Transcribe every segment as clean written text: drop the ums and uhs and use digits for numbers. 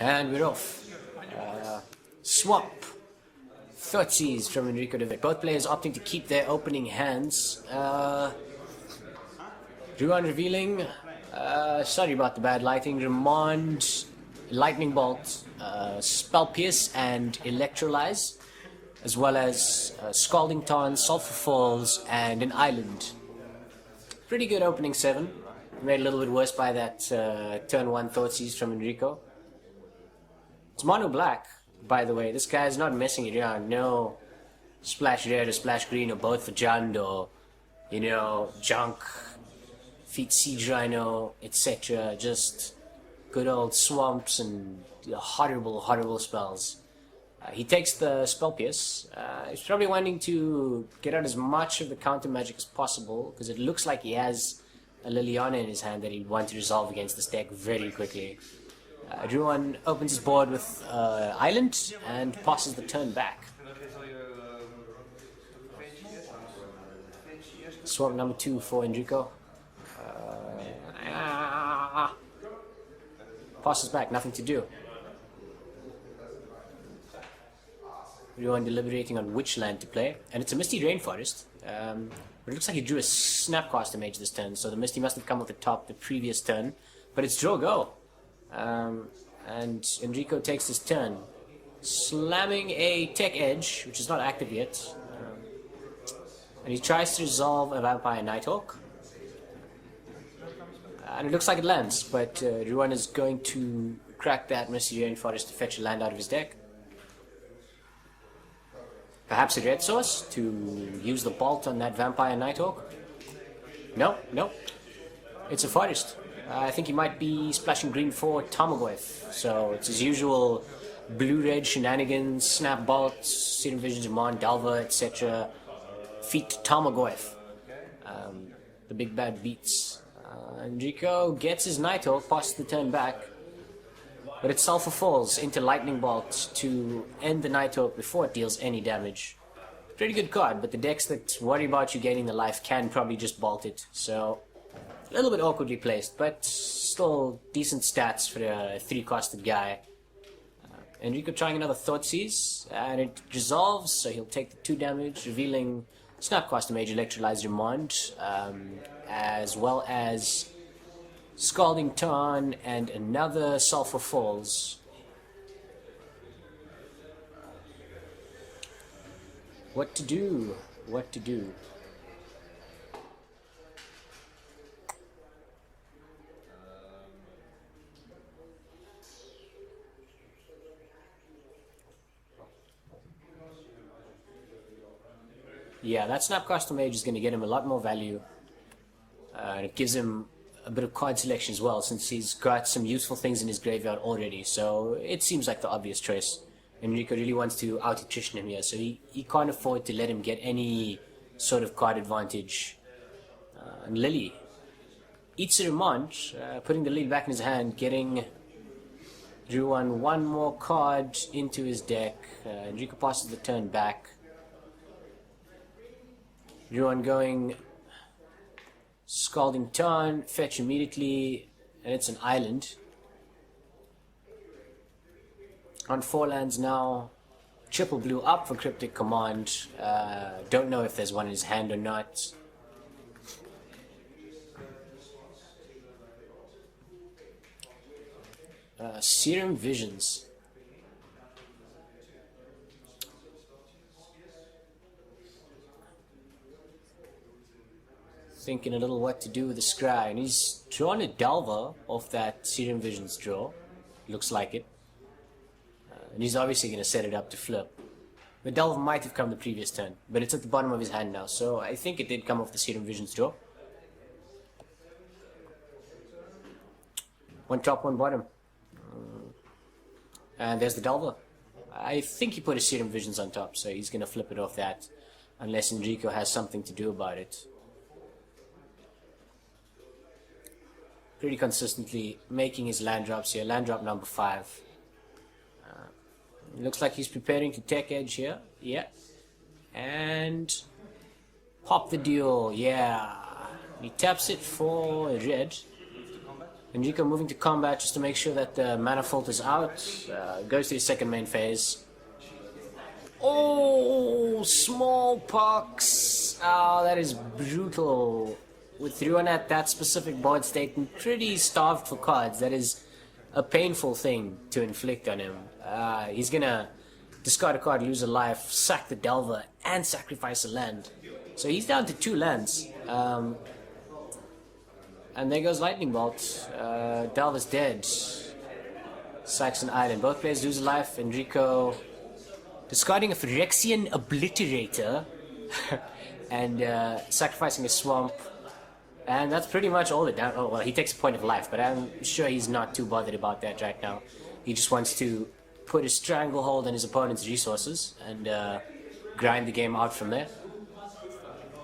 And we're off. Swap. Thoughtseize from Enrico de Vic. Both players opting to keep their opening hands. Ruaan revealing. Sorry about the bad lighting. Remand, Lightning Bolt, Spell Pierce, and Electrolyze, as well as Scalding Tarn, Sulphur Falls, and an Island. Pretty good opening 7. Made a little bit worse by that turn 1 Thoughtseize from Enrico. It's mono black, by the way. This guy's not messing it around. No splash red or splash green or both for Jund or, you know, junk, feet siege rhino, etc. Just good old swamps and horrible, horrible spells. He takes the Spell Pierce. He's probably wanting to get out as much of the counter magic as possible because it looks like he has a Liliana in his hand that he'd want to resolve against this deck very quickly. Ruaan opens his board with Island and passes the turn back. Swamp number 2 for Enrico. Passes back, nothing to do. Ruaan deliberating on which land to play, and it's a Misty Rainforest. But it looks like he drew a Snapcaster Mage this turn, so the Misty must have come off the top the previous turn. But it's draw go. And Enrico takes his turn, slamming a Tech Edge, which is not active yet. And he tries to resolve a Vampire Nighthawk. And it looks like it lands, but Ruaan is going to crack that Misty Rainforest to fetch a land out of his deck. Perhaps a red source to use the bolt on that Vampire Nighthawk. No. It's a forest. I think he might be splashing green for Tarmogoyf. So it's his usual blue-red shenanigans, Snap Bolt, Serum Visions, Mon, Delver, etc. Feat Tarmogoyf. The big bad beats. Enrico gets his Nighthawk, passes the turn back. But it Sulphur Falls into Lightning Bolt to end the Nighthawk before it deals any damage. Pretty good card, but the decks that worry about you gaining the life can probably just bolt it. So, a little bit awkwardly placed, but still decent stats for a 3-costed guy. Enrico trying another Thoughtseize, and it resolves, so he'll take the 2 damage, revealing Snapcaster Mage, Electrolyze Remand, as well as Scalding Tarn and another Sulphur Falls. What to do? What to do? Yeah, that Snapcaster Mage is going to get him a lot more value. And it gives him a bit of card selection as well, since he's got some useful things in his graveyard already. So it seems like the obvious choice. Enrico really wants to out-attrition him here, so he can't afford to let him get any sort of card advantage. And Lily eats a Remand, putting the lead back in his hand, getting Ruaan 1 more card into his deck. Enrico passes the turn back. Ruaan going Scalding Tarn, fetch immediately, and it's an island. On 4 lands now, triple blue up for Cryptic Command. Don't know if there's one in his hand or not. Serum Visions. Thinking a little what to do with the Scry, and he's drawn a Delver off that Serum Visions draw. Looks like it. And he's obviously going to set it up to flip. The Delver might have come the previous turn, but it's at the bottom of his hand now, so I think it did come off the Serum Visions draw. 1 top, 1 bottom. And there's the Delver. I think he put his Serum Visions on top, so he's going to flip it off that, unless Enrico has something to do about it. Pretty consistently making his land drops here. Land drop number 5. Looks like he's preparing to Tech Edge here. Yeah. And pop the duel. Yeah. He taps it for red. Enrico moving to combat just to make sure that the manifold is out. Goes to his second main phase. Oh, smallpox! Oh, that is brutal. With Ruaan at that specific board state and pretty starved for cards, that is a painful thing to inflict on him. He's gonna discard a card, lose a life, sack the Delver, and sacrifice a land. So he's down to 2 lands. And there goes Lightning Bolt. Delver's dead. Sacks an island. Both players lose a life. Enrico discarding a Phyrexian Obliterator and sacrificing a swamp. And that's pretty much all the damage. Oh, well, he takes a point of life, but I'm sure he's not too bothered about that right now. He just wants to put a stranglehold on his opponent's resources and grind the game out from there.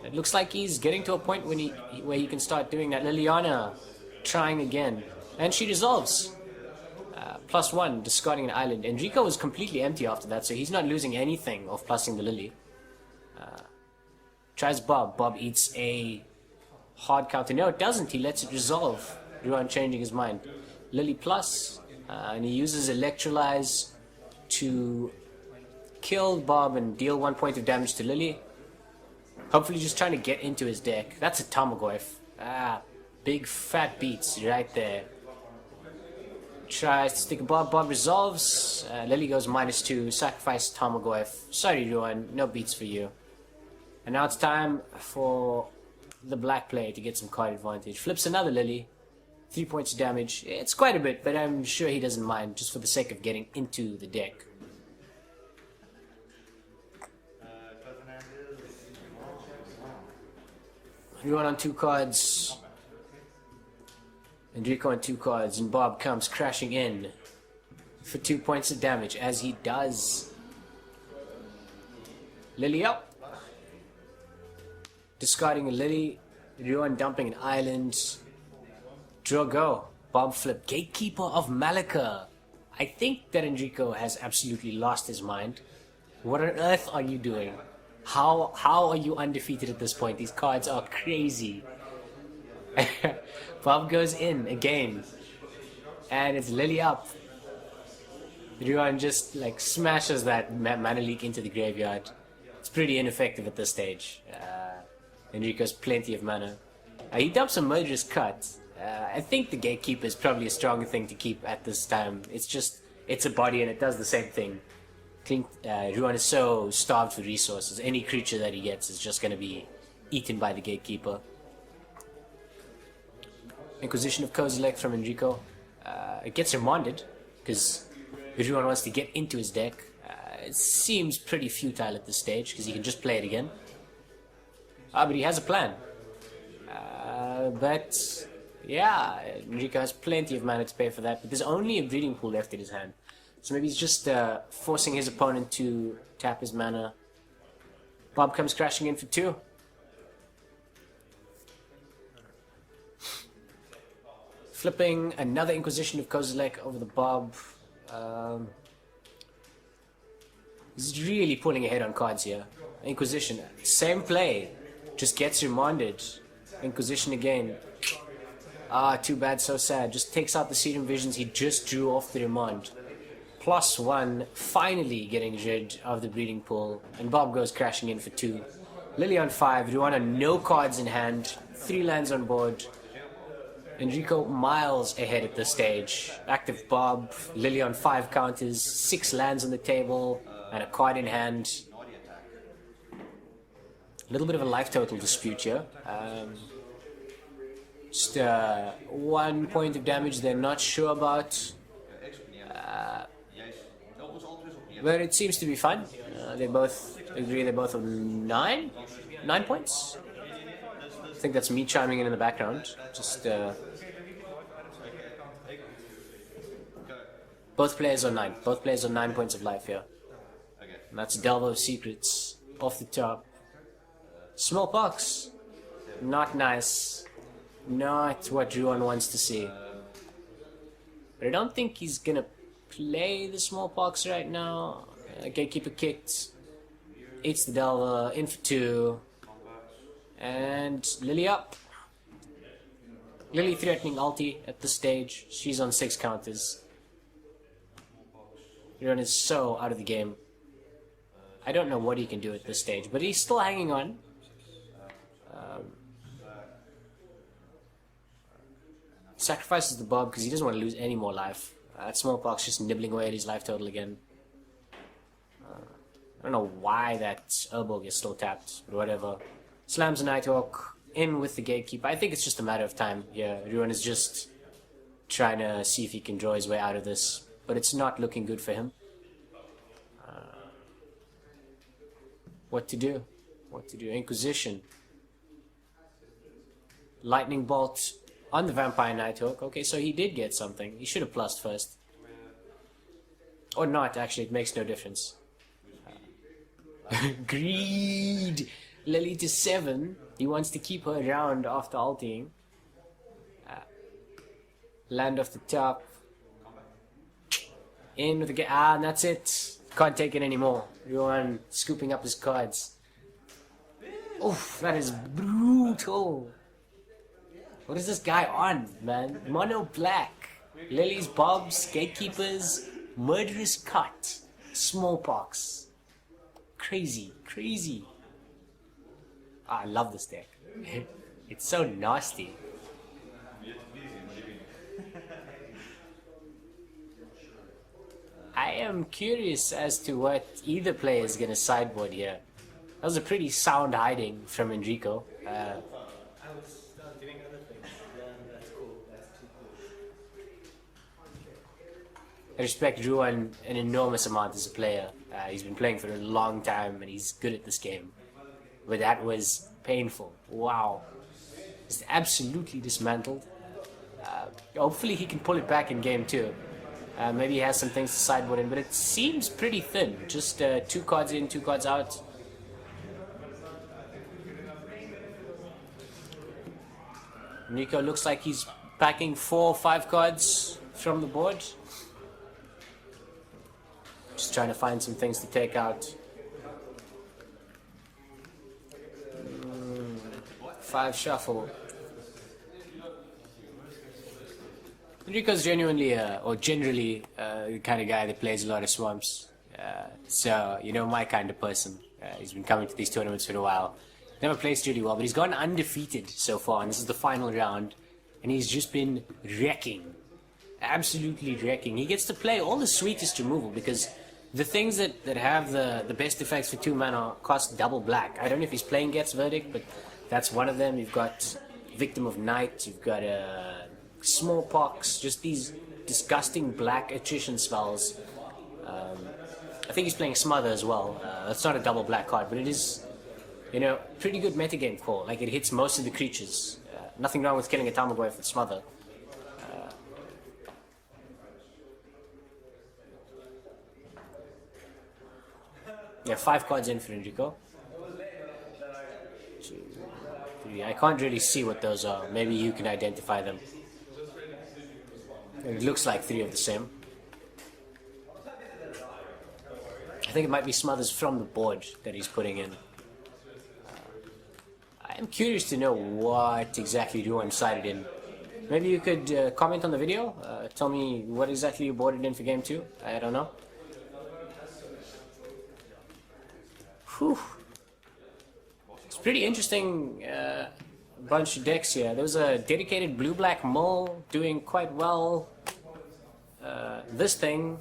It looks like he's getting to a point when where he can start doing that. Liliana trying again, and she resolves. +1, discarding an island. Enrico was completely empty after that, so he's not losing anything of plussing the Lily. Tries Bob. Bob eats a hard counter. No, it doesn't. He lets it resolve. Ruaan changing his mind. Lily plus, and he uses Electrolyze to kill Bob and deal 1 point of damage to Lily. Hopefully just trying to get into his deck. That's a Tarmogoyf. Big fat beats right there. Tries to stick a Bob. Bob resolves. Lily goes -2. Sacrifice Tarmogoyf. Sorry, Ruaan. No beats for you. And now it's time for the black player to get some card advantage. Flips another Lily. 3 points of damage. It's quite a bit, but I'm sure he doesn't mind, just for the sake of getting into the deck. Ruaan on 2 cards. Enrico on 2 cards, and Bob comes crashing in for 2 points of damage, as he does. Lily up. Discarding a Lily. Ruaan dumping an island. Draw go. Bob flip. Gatekeeper of Malika. I think that Enrico has absolutely lost his mind. What on earth are you doing? How are you undefeated at this point? These cards are crazy. Bob goes in again. And it's Lily up. Ruaan just like smashes that mana leak into the graveyard. It's pretty ineffective at this stage. Enrico's plenty of mana. He dumps a Murderous Cut. I think the Gatekeeper is probably a stronger thing to keep at this time. It's a body and it does the same thing. Ruaan is so starved for resources. Any creature that he gets is just going to be eaten by the Gatekeeper. Inquisition of Kozilek from Enrico. It gets remanded because Ruaan wants to get into his deck. It seems pretty futile at this stage because he can just play it again. But he has a plan. But yeah, Enrico has plenty of mana to pay for that, but there's only a breeding pool left in his hand. So maybe he's just forcing his opponent to tap his mana. Bob comes crashing in for 2. Flipping another Inquisition of Kozilek over the Bob. He's really pulling ahead on cards here. Inquisition, same play, just gets remanded. Inquisition again. Too bad, so sad. Just takes out the Sedum Visions he just drew off the remand. +1, finally getting rid of the breeding pool. And Bob goes crashing in for 2. Lily on 5, Ruaan no cards in hand, 3 lands on board. Enrico miles ahead at this stage. Active Bob, Lily on 5 counters, 6 lands on the table, and a card in hand. A little bit of a life total dispute here. Just 1 point of damage they're not sure about. But it seems to be fun. They both agree they're both on 9 points. I think that's me chiming in the background. Just both players on 9. Both players on 9 points of life here. And that's Delver of Secrets off the top. Smallpox. Not nice. Not what Ruaan wants to see. But I don't think he's gonna play the Smallpox right now. Gatekeeper kicked. Eats the Delver. In for 2. And Lily up. Lily threatening ulti at this stage. She's on 6 counters. Ruaan is so out of the game. I don't know what he can do at this stage, but he's still hanging on. Sacrifices the Bob because he doesn't want to lose any more life. That Smallpox just nibbling away at his life total again. I don't know why that Urborg is still tapped, but whatever. Slams a Nighthawk in with the Gatekeeper. I think it's just a matter of time. Yeah, Ruaan is just trying to see if he can draw his way out of this, but it's not looking good for him. What to do? What to do? Inquisition. Lightning Bolt on the Vampire Nighthawk. Okay, so he did get something. He should have plussed first. Or not, actually, it makes no difference. Greed! Lily to 7. He wants to keep her around after ulting. Land off the top. In with the and that's it. Can't take it anymore. Ruaan scooping up his cards. Oof, that is brutal. What is this guy on, man? Mono black. Lilies, Bobs, Gatekeepers, Murderous Cut, Smallpox. Crazy, crazy. I love this deck. It's so nasty. I am curious as to what either player is going to sideboard here. That was a pretty sound hiding from Enrico. I was doing other things. That's cool. That's too cool. I respect Ruaan an enormous amount as a player. He's been playing for a long time and he's good at this game. But that was painful. Wow. Just absolutely dismantled. Hopefully he can pull it back in game 2. Maybe he has some things to sideboard in, but it seems pretty thin. Just 2 cards in, 2 cards out. Enrico looks like he's packing 4 or 5 cards from the board. Just trying to find some things to take out. 5 shuffle. Enrico's genuinely, or generally, the kind of guy that plays a lot of swamps. So, you know, my kind of person. He's been coming to these tournaments for a while. Never plays really well, but he's gone undefeated so far, and this is the final round. And he's just been wrecking. Absolutely wrecking. He gets to play all the sweetest removal, because the things that have the best effects for 2 mana cost double black. I don't know if he's playing Get's Verdict, but that's one of them. You've got Victim of Night, you've got Smallpox, just these disgusting black attrition spells. I think he's playing Smother as well. That's not a double black card, but it is, you know, pretty good metagame call. Like, it hits most of the creatures. Nothing wrong with killing a Tarmogoyf with Smother. Yeah, 5 cards in for Enrico. 2, 3. I can't really see what those are. Maybe you can identify them. It looks like 3 of the same. I think it might be Smothers from the board that he's putting in. I am curious to know what exactly Ruaan sided in. Maybe you could comment on the video. Tell me what exactly you boarded in for game 2. I don't know. Whew. It's pretty interesting bunch of decks here. There was a dedicated blue-black Mull doing quite well. This thing,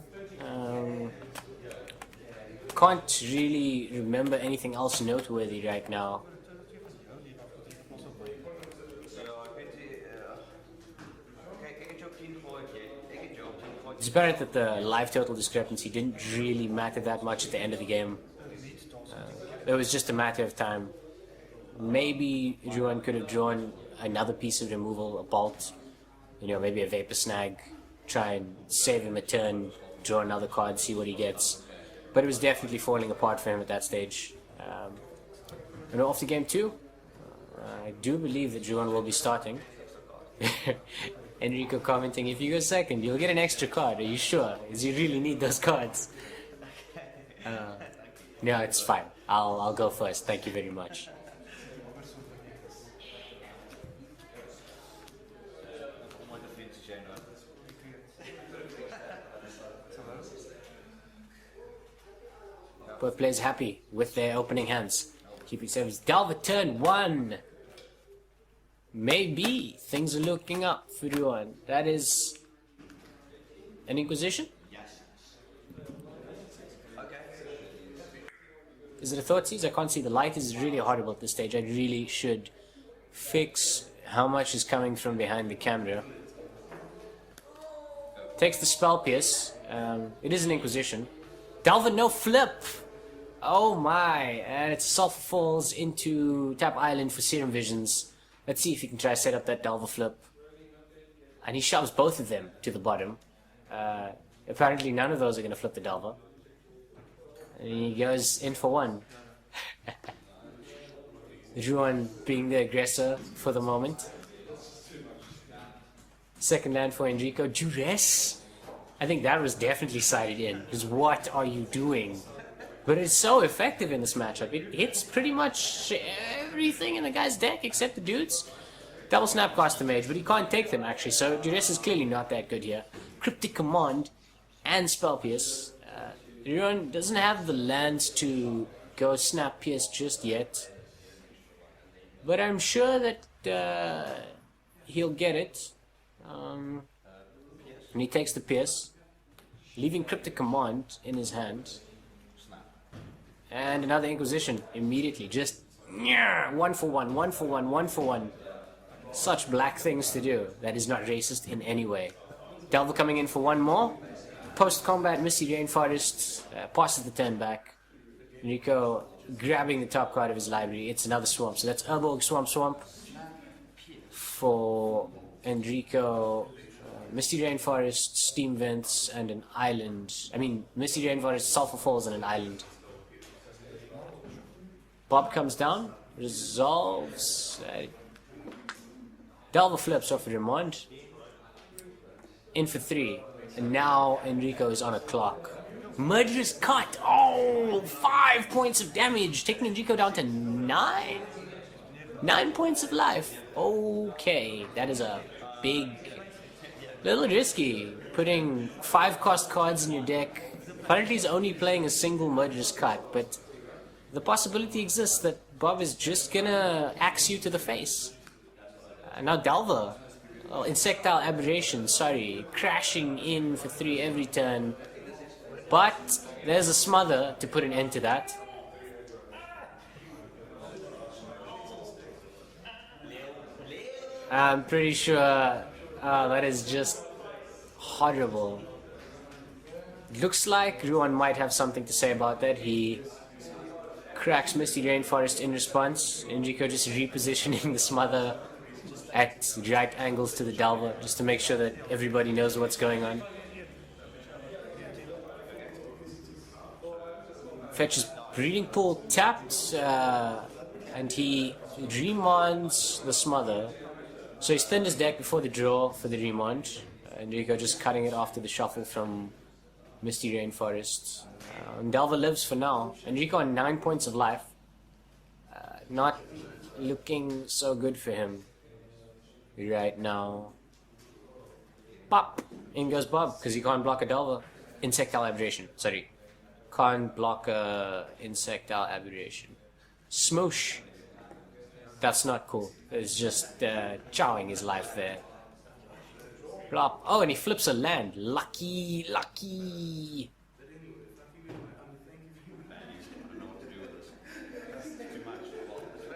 can't really remember anything else noteworthy right now. It's apparent that the life total discrepancy didn't really matter that much at the end of the game. It was just a matter of time. Maybe Ruaan could have drawn another piece of removal, a bolt, you know, maybe a Vapor Snag, try and save him a turn, draw another card, see what he gets. But it was definitely falling apart for him at that stage. And off to game 2, I do believe that Ruaan will be starting. Enrico commenting, if you go second, you'll get an extra card. Are you sure? Because you really need those cards. No, it's fine. I'll go first. Thank you very much. Both players happy with their opening hands. Keeping service. Delver turn 1. Maybe things are looking up for Ruaan. That is an Inquisition? Is it a Thoughtseize? I can't see. The light is really horrible at this stage. I really should fix how much is coming from behind the camera. Takes the Spell Pierce. It is an Inquisition. Delver no flip! Oh my. And it Sulphur Falls into Tap Island for Serum Visions. Let's see if he can try to set up that Delver flip. And he shoves both of them to the bottom. Apparently none of those are going to flip the Delver. And he goes in for 1. Ruaan being the aggressor for the moment. Second land for Enrico. Duress? I think that was definitely sided in. Because what are you doing? But it's so effective in this matchup. It hits pretty much everything in the guy's deck except the dudes. Double Snapcaster Mage, but he can't take them actually. So Duress is clearly not that good here. Cryptic Command and Spell Pierce. Ruaan doesn't have the lands to go Snap Pierce just yet. But I'm sure that he'll get it. And he takes the Pierce, leaving Cryptic Command in his hand. And another Inquisition immediately. Just 1 for 1, 1 for 1, 1 for 1. Such black things to do. That is not racist in any way. Delver coming in for 1 more. Post-combat Misty Rainforest passes the turn back. Enrico grabbing the top card of his library. It's another Swamp. So that's Urborg Swamp for Enrico. Misty Rainforest, Steam Vents, and an island. I mean, Misty Rainforest, Sulphur Falls, and an island. Bob comes down, resolves. Delver flips off a Remand. In for 3. And now Enrico is on a clock. Murderous Cut! Oh! 5 points of damage! Taking Enrico down to 9? 9 points of life. Okay, that is a big... little risky. Putting 5 cost cards in your deck. Apparently he's only playing a single Murderous Cut, but the possibility exists that Bob is just gonna axe you to the face. Now Delver. Oh, Insectile Aberration, sorry. Crashing in for 3 every turn. But there's a Smother to put an end to that. I'm pretty sure that is just horrible. Looks like Ruaan might have something to say about that. He cracks Misty Rainforest in response. Enrico just repositioning the Smother at right angles to the Delver, just to make sure that everybody knows what's going on. Fetches Breeding Pool tapped, and he remonds the Smother. So he's thinned his deck before the draw for the remond. Enrico just cutting it after the shuffle from Misty Rainforest. Delver lives for now. Enrico on 9 points of life. Not looking so good for him right now. Pop! In goes Bob, because he can't block a Delver. Insectile Aberration, sorry. Can't block a Insectile Aberration. Smoosh! That's not cool. It's just chowing his life there. Plop. Oh, and he flips a land. Lucky, lucky!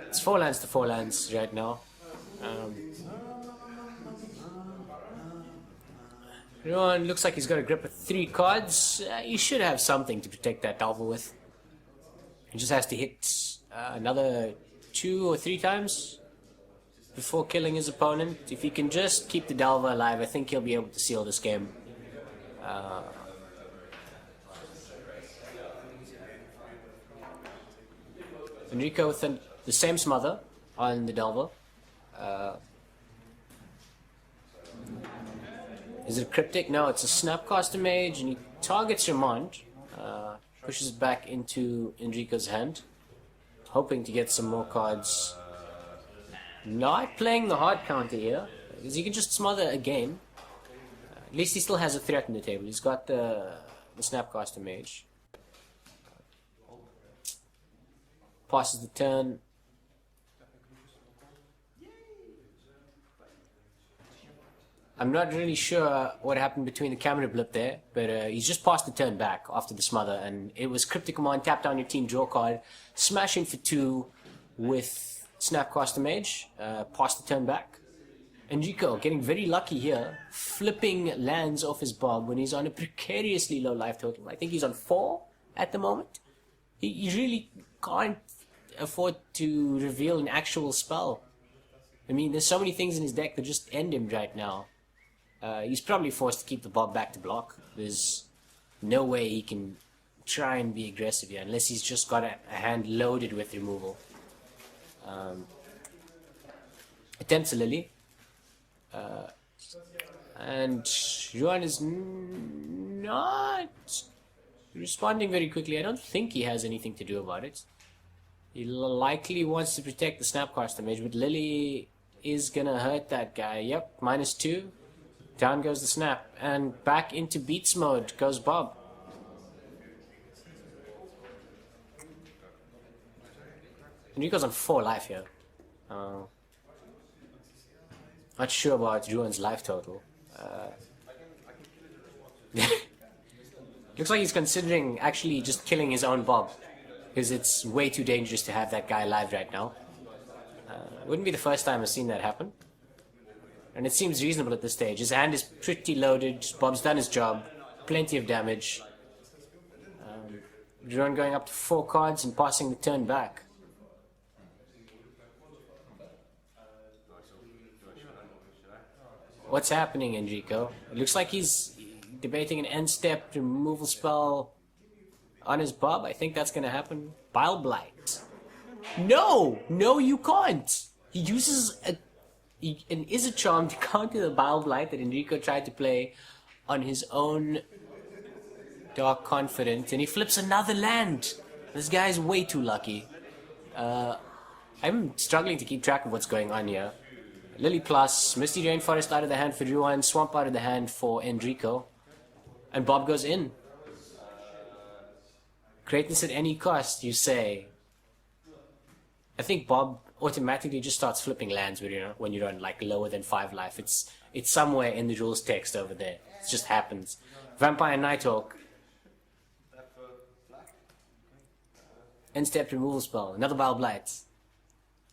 It's 4 lands to 4 lands right now. Ruaan looks like he's got a grip of 3 cards. He should have something to protect that Delver with. He just has to hit another 2 or 3 times before killing his opponent. If he can just keep the Delver alive, I think he'll be able to seal this game. Enrico with the same Smother on the Delver. Is it a Cryptic? No, it's a Snapcaster Mage, and he targets Remand. Pushes it back into Enrico's hand, hoping to get some more cards. Not playing the hard counter here, because he can just Smother again. At least he still has a threat on the table. He's got the Snapcaster Mage. passes the turn. I'm not really sure what happened between the camera blip there, but he's just passed the turn back after the smother, and it was Cryptic Command, tap down your team, draw card, smash in for 2 with Snapcaster Mage, pass the turn back. Enrico getting very lucky here, flipping lands off his Bob when he's on a precariously low life total. I think he's on 4 at the moment. He really can't afford to reveal an actual spell. I mean, there's so many things in his deck that just end him right now. He's probably forced to keep the Bob back to block. There's no way he can try and be aggressive here unless he's just got a hand loaded with removal. Attempts a Lily. And Ruaan is not responding very quickly. I don't think he has anything to do about it. He likely wants to protect the Snapcaster Mage, but Lily is gonna hurt that guy. Yep, -2. Down goes the Snap, and back into Beats mode goes Bob. Enrico's on 4 life here. Not sure about Ruan's life total. Looks like he's considering actually just killing his own Bob, because it's way too dangerous to have that guy alive right now. Wouldn't be the first time I've seen that happen. And it seems reasonable at this stage. His hand is pretty loaded. Bob's done his job. Plenty of damage. Ruaan going up to 4 cards and passing the turn back. What's happening, Enrico? It looks like he's debating an end step removal spell on his Bob. I think that's going to happen. Bile Blight. No! No, you can't! He uses an Izzet Charm to counter the Bile Blight that Enrico tried to play on his own Dark Confident, and he flips another land. This guy's way too lucky. I'm struggling to keep track of what's going on here. Lily plus, Misty Rainforest out of the hand for Ruaan, Swamp out of the hand for Enrico. And Bob goes in. Greatness at any cost, you say. I think Bob automatically just starts flipping lands when you're on like lower than 5 life. It's somewhere in the rules text over there. It just happens. Vampire Nighthawk. End step removal spell. Another Bile Blight.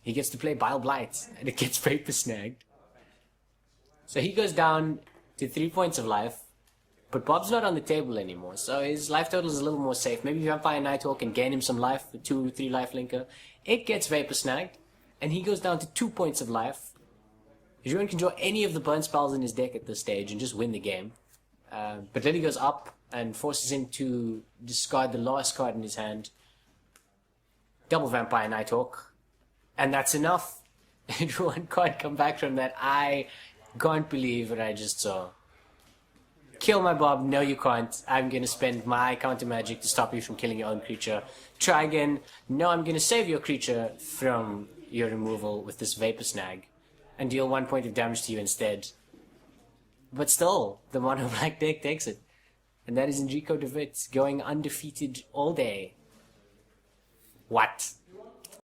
He gets to play Bile Blight, and it gets Vapor Snagged. So he goes down to 3 points of life, but Bob's not on the table anymore, so his life total is a little more safe. Maybe Vampire Nighthawk can gain him some life with 2-3 life linker. It gets Vapor Snagged, and he goes down to 2 points of life. Ruaan can draw any of the burn spells in his deck at this stage and just win the game. But then he goes up and forces him to discard the last card in his hand. Double Vampire Nighthawk. And that's enough. Ruaan can't come back from that. I can't believe what I just saw. Kill my Bob. No, you can't. I'm going to spend my counter magic to stop you from killing your own creature. Try again. No, I'm going to save your creature from your removal with this Vapor Snag and deal 1 point of damage to you instead. But still, the Mono Black deck takes it. And that is Enrico de Witt going undefeated all day. What?